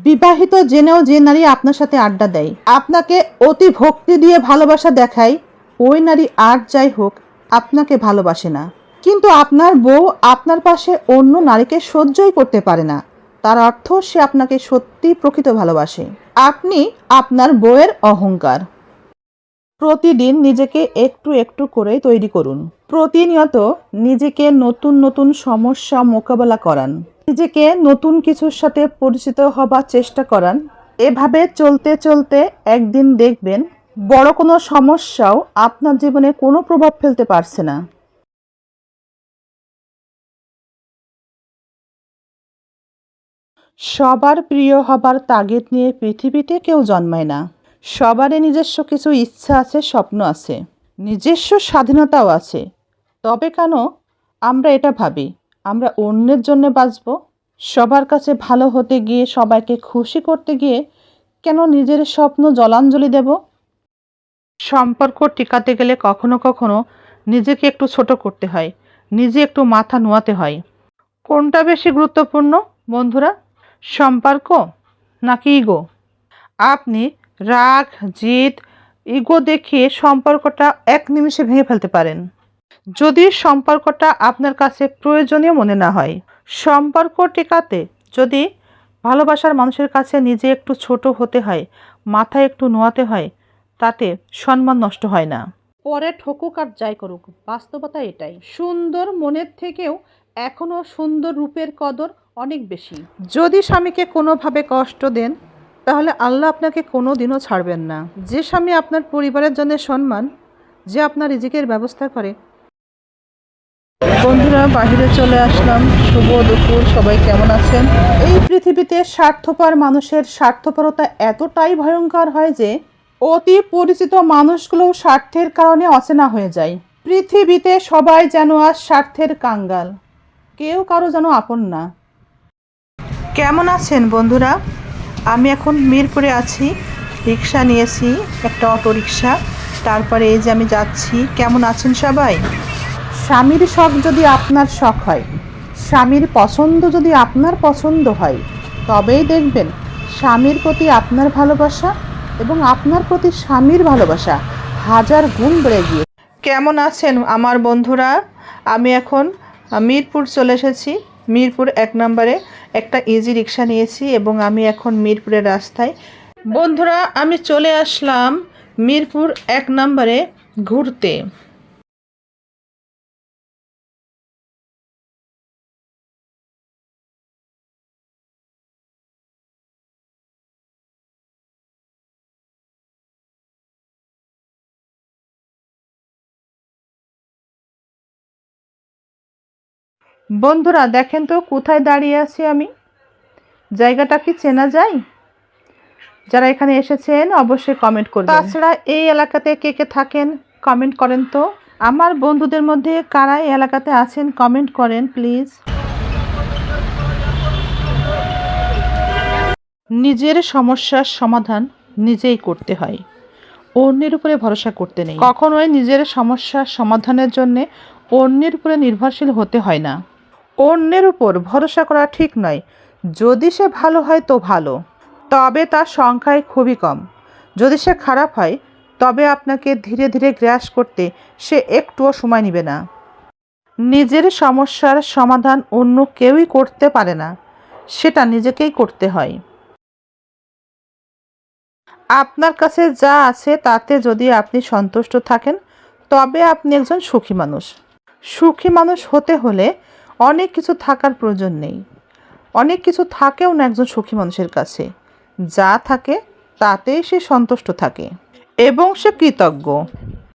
বিবাহিত জেনেও যে নারী আপনার সাথে আড্ডা দেয়, আপনাকে অতি ভক্তি দিয়ে ভালোবাসা দেখায়, ওই নারী আর যাই হোক আপনাকে ভালোবাসে না। কিন্তু আপনার বউ আপনার পাশে অন্য নারীকে সহ্যই করতে পারে না, তার অর্থ সে আপনাকে সত্যি প্রকৃত ভালোবাসে। আপনি আপনার বউয়ের অহংকার। প্রতিদিন নিজেকে একটু একটু করে তৈরি করুন। প্রতিনিয়ত নিজেকে নতুন নতুন সমস্যা মোকাবেলা করান, নিজেকে নতুন কিছুর সাথে পরিচিত হবার চেষ্টা করান। এভাবে চলতে চলতে একদিন দেখবেন বড় কোনো সমস্যাও আপনার জীবনে কোনো প্রভাব ফেলতে পারছে না। সবার প্রিয় হবার তাগিদ নিয়ে পৃথিবীতে কেউ জন্মায় না। সবারই নিজস্ব কিছু ইচ্ছা আছে, স্বপ্ন আছে, নিজস্ব স্বাধীনতাও আছে। তবে কেন আমরা এটা ভাবি আমরা অন্যের জন্য বাঁচব? সবার কাছে ভালো হতে গিয়ে, সবাইকে খুশি করতে গিয়ে কেন নিজের স্বপ্ন জলাঞ্জলি দেব? সম্পর্ক টিকাতে গেলে কখনো কখনো নিজেকে একটু ছোট করতে হয়, নিজে একটু মাথা নোয়াতে হয়। কোনটা বেশি গুরুত্বপূর্ণ বন্ধুরা, সম্পর্ক নাকি ইগো? আপনি রাগ, জিদ, ইগো দেখিয়ে সম্পর্কটা এক নিমিষে ভেঙে ফেলতে পারেন, যদি সম্পর্কটা আপনার কাছে প্রয়োজনীয় মনে না হয়। সম্পর্ক টিকাতে যদি ভালোবাসার মানুষের কাছে নিজে একটু ছোট হতে হয়, মাথা একটু নোয়াতে হয়, তাতে সম্মান নষ্ট হয় না। পরে ঠকুক আর যাই করুক, বাস্তবতা এটাই। সুন্দর মনের থেকেও এখনও সুন্দর রূপের কদর অনেক বেশি। যদি স্বামীকে কোনোভাবে কষ্ট দেন, তাহলে আল্লাহ আপনাকে কোনো দিনও ছাড়বেন না। যে স্বামী আপনার পরিবারের জন্য সম্মান, যে আপনার রিজিকের ব্যবস্থা করে। বন্ধুরা, বাহিরে চলে আসলাম। শুভ দুপুর, সবাই কেমন আছেন? এই পৃথিবীতে স্বার্থপর মানুষের স্বার্থপরতা এতটাই ভয়ঙ্কর হয় যে অতি পরিচিত মানুষগুলোও স্বার্থের কারণে অচেনা হয়ে যায়। পৃথিবীতে সবাই যেন আজ স্বার্থের কাঙ্গাল, কেউ কারো যেন আপন না। কেমন আছেন বন্ধুরা? আমি এখন মিরপুরে আছি, রিক্সা নিয়েছি, একটা অটো রিক্সা। তারপরে এই যে আমি যাচ্ছি। কেমন আছেন সবাই? স্বামীর শখ যদি আপনার শখ হয়, স্বামীর পছন্দ যদি আপনার পছন্দ হয়, তবেই দেখবেন স্বামীর প্রতি আপনার ভালোবাসা এবং আপনার প্রতি স্বামীর ভালোবাসা হাজার গুণ বেড়ে গিয়ে। কেমন আছেন আমার বন্ধুরা? আমি এখন মিরপুর চলে এসেছি। মিরপুর 1 নম্বরে একটা ইজি রিক্সা নিয়েছি এবং আমি এখন মিরপুরের রাস্তায়। বন্ধুরা, আমি চলে আসলাম মিরপুর 1 নম্বরে ঘুরতে। বন্ধুরা দেখেন তো কোথায় দাঁড়িয়ে আছি আমি, জায়গাটা কি চেনা যায়? যারা এখানে এসেছেন অবশ্যই কমেন্ট করবেন। তাছাড়া এই এলাকাতে কে কে থাকেন কমেন্ট করেন তো। আমার বন্ধুদের মধ্যে কারা এই এলাকাতে আছেন কমেন্ট করেন প্লিজ। নিজের সমস্যার সমাধান নিজেই করতে হয়, অন্যের উপরে ভরসা করতে নেই। কখনোই নিজের সমস্যার সমাধানের জন্য অন্যের উপরে নির্ভরশীল হতে হয় না। অন্যের উপর ভরসা করা ঠিক নয়। যদি সে ভালো হয় তো ভালো, তবে তার সংখ্যায় খুবই কম। যদি সে খারাপ হয়, তবে আপনাকে ধীরে ধীরে গ্রাস করতে সে একটুও সময় নেবে না। নিজের সমস্যার সমাধান অন্য কেউই করতে পারে না, সেটা নিজেকেই করতে হয়। আপনার কাছে যা আছে তাতে যদি আপনি সন্তুষ্ট থাকেন, তবে আপনি একজন সুখী মানুষ। সুখী মানুষ হতে হলে অনেক কিছু থাকার প্রয়োজন নেই, অনেক কিছু থাকেও না একজন সুখী মানুষের কাছে। যা থাকে তাতেই সে সন্তুষ্ট থাকে এবং সে কৃতজ্ঞ।